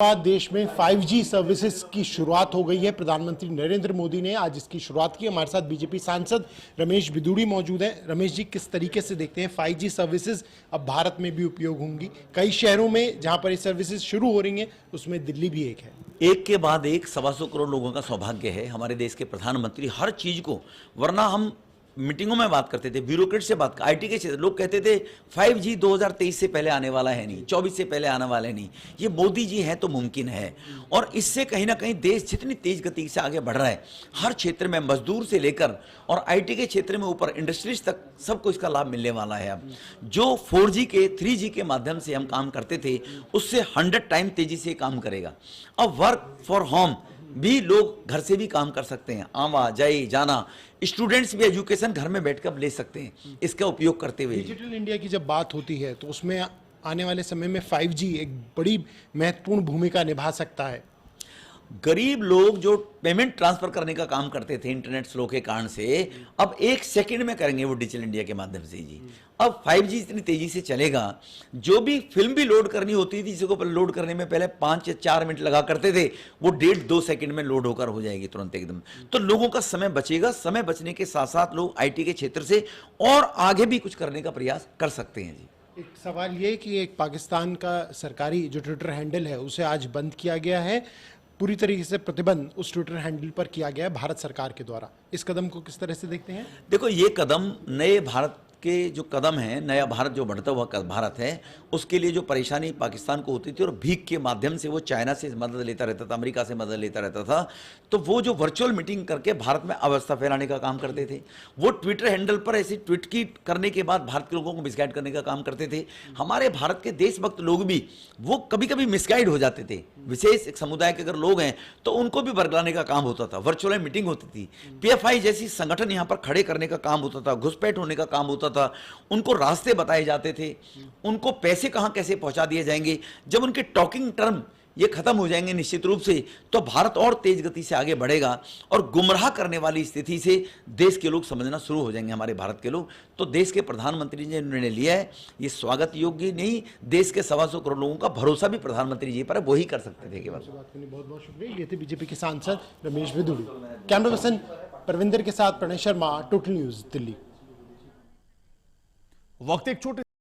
बाद देश में 5G सर्विसेज की शुरुआत हो गई है। प्रधानमंत्री नरेंद्र मोदी ने आज इसकी शुरुआत की। हमारे साथ बीजेपी सांसद रमेश बिधूड़ी मौजूद हैं। रमेश जी, किस तरीके से देखते हैं 5G सर्विसेज अब भारत में भी उपयोग होंगी? कई शहरों में जहां पर ये सर्विसेज शुरू हो रही हैं उसमें दिल्ली भी एक है। एक के बाद एक 125 करोड़ लोगों का सौभाग्य है हमारे देश के प्रधानमंत्री हर चीज को, वरना हम मीटिंगों में बात करते थे, ब्यूरोक्रेट से बात, आईटी के क्षेत्र लोग कहते थे 5G 2023 से पहले आने वाला है नहीं, 24 से पहले आने वाला है नहीं। ये मोदी जी हैं तो मुमकिन है। और इससे कहीं ना कहीं देश जितनी तेज गति से आगे बढ़ रहा है, हर क्षेत्र में मजदूर से लेकर और आईटी के क्षेत्र में ऊपर इंडस्ट्रीज तक सबको इसका लाभ मिलने वाला है। अब जो 4G के 3G के माध्यम से हम काम करते थे उससे 100 टाइम तेजी से काम करेगा। अब वर्क फॉर होम भी लोग घर से भी काम कर सकते हैं, आवा जाए जाना, स्टूडेंट्स भी एजुकेशन घर में बैठकर ले सकते हैं इसका उपयोग करते हुए। डिजिटल इंडिया की जब बात होती है तो उसमें आने वाले समय में 5G एक बड़ी महत्वपूर्ण भूमिका निभा सकता है। गरीब लोग जो पेमेंट ट्रांसफर करने का काम करते थे इंटरनेट स्लो के कारण से, अब 1 सेकंड में करेंगे वो डिजिटल इंडिया के माध्यम से जी। अब 5G इतनी तेजी से चलेगा, जो भी फिल्म भी लोड करनी होती थी जिसको लोड करने में पहले 5 या 4 मिनट लगा करते थे, वो 1.5-2 सेकंड में लोड होकर हो जाएगी तुरंत एकदम। तो लोगों का समय बचेगा। समय बचने के साथ साथ लोग आईटी के क्षेत्र से और आगे भी कुछ करने का प्रयास कर सकते हैं जी। एक सवाल ये कि एक पाकिस्तान का सरकारी जो ट्विटर हैंडल है उसे आज बंद किया गया है। पूरी तरीके से प्रतिबंध उस ट्विटर हैंडल पर किया गया है भारत सरकार के द्वारा। इस कदम को किस तरह से देखते हैं? देखो, ये कदम नए भारत के जो कदम है, नया भारत जो बढ़ता हुआ भारत है, उसके लिए जो परेशानी पाकिस्तान को होती थी और भीख के माध्यम से वो चाइना से मदद लेता रहता था, अमेरिका से मदद लेता रहता था, तो वो जो वर्चुअल मीटिंग करके भारत में अवस्था फैलाने का काम करते थे, वो ट्विटर हैंडल पर ऐसी ट्वीट की करने के बाद भारत के लोगों को मिसगाइड करने का काम करते थे। हमारे भारत के देशभक्त लोग भी वो कभी कभी मिसगाइड हो जाते थे। विशेष एक समुदाय के अगर लोग हैं तो उनको भी बरगलाने का काम होता था, वर्चुअल मीटिंग होती थी, PFI जैसी संगठन यहाँ पर खड़े करने का काम होता था, घुसपैठ होने का काम होता था, उनको रास्ते बताए जाते थे, उनको पैसे कहां कैसे पहुंचा दिए जाएंगे। जब उनके टॉकिंग टर्म ये खत्म हो जाएंगे निश्चित रूप से, तो भारत और तेज गति से आगे बढ़ेगा और गुमराह करने वाली स्थिति से देश के लोग समझना शुरू हो जाएंगे, हमारे भारत के लोग। तो देश के प्रधानमंत्री ने निर्णय लिया है, ये स्वागत योग्य नहीं, देश के 125 करोड़ लोगों का भरोसा भी प्रधानमंत्री जी पर है, वही कर सकते थे। बहुत बहुत शुक्रिया। ये थे बीजेपी के सांसद रमेश बिधूड़ी। कैमरा पर्सन परविंदर के साथ प्रणय शर्मा, टोटल न्यूज दिल्ली। वक्त एक छोटे